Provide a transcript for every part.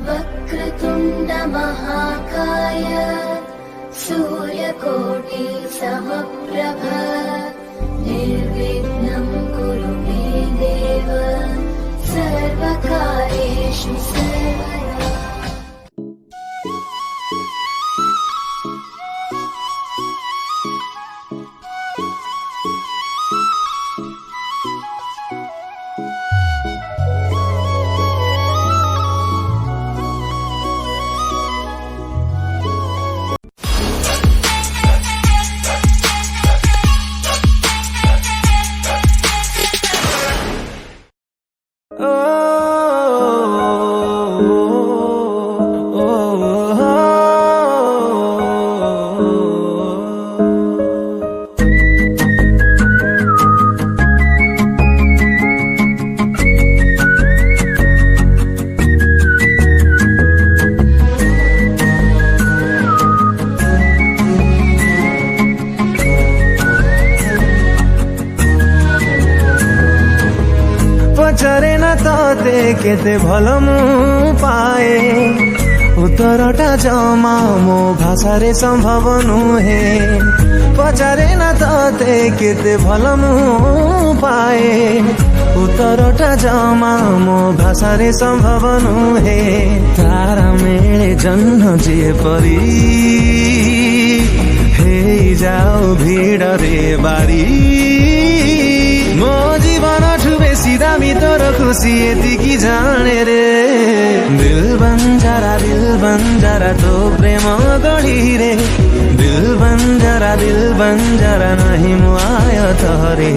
वक्रतुण्ड महाकाय सूर्यकोटि समप्रभ निर्विघ्नं कुरु मे देव सर्वकार्येषु सर्वदा। पचारे ना तते केते भल मु पाए उत्तरटा जमा मो भाषारे संभव नुहे। पचारे ना तते केते भल मु पाए उत्तरटा जमा मो भाषारे संभव नुहे। तारा मेले जन्म जे परी हे जाओ भीड़ रे बारी मो जीवन ठु बेसी दामी तोर खुशी यतिकी जाने रे। दिल बंजारा तो प्रेम गढ़ी रे। दिल बंजारा नहीं मुआय तोरे।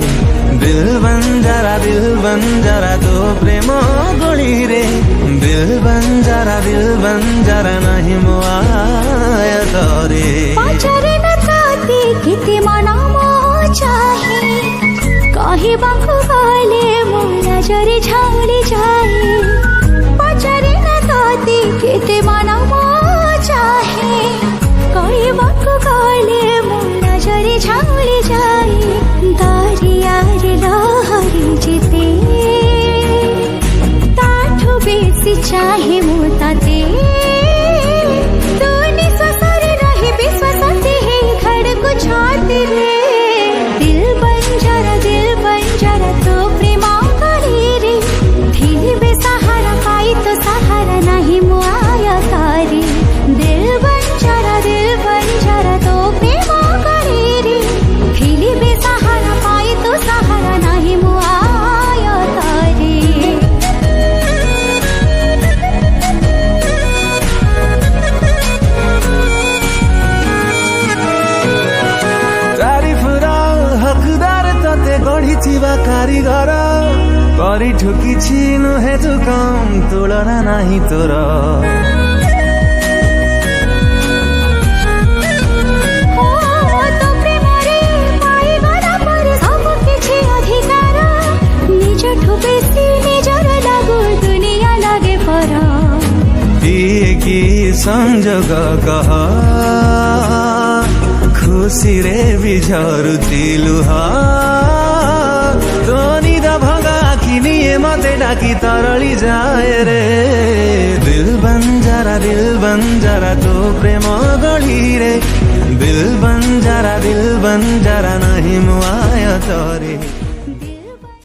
दिल बंजारा तो प्रेम गढ़ी रे। दिल बंजारा नहीं मुआय तोरे। पचारे न ताते केते मन मो चाहे कहबाकु गले मो नजरे झाउली जाए। पचारे न ताते केते मन मो चाहे कहबाकु गले मो नजरे झाउली जाए। दरियारे लहरी जेते ताठु बेसी चाहे मो ताते तू निश्वासरे रहे विश्वासते हे धड़को छाती रे। दिल बंजारा तो प्रेमा करे रे। फिर बेसहारा पाई तो सहारा नहीं मुआया तारे। दिल बंजारा तो प्रेमा करे रे। फिर बेसहारा पाई तो सहारा नहीं मुआया तारे। हकदार तते गढ़ी कारीगर करी ठुकी नुहे तू कम तुलना नहीं तोर। की संजोग कह खुशी रे बिझरुती लुह तो निद भगा किनिए मते डाकी तरली जाए रे। दिल बंजारा तो प्रेम गढ़ी रे। दिल बंजारा नहीं मुआय तोरे।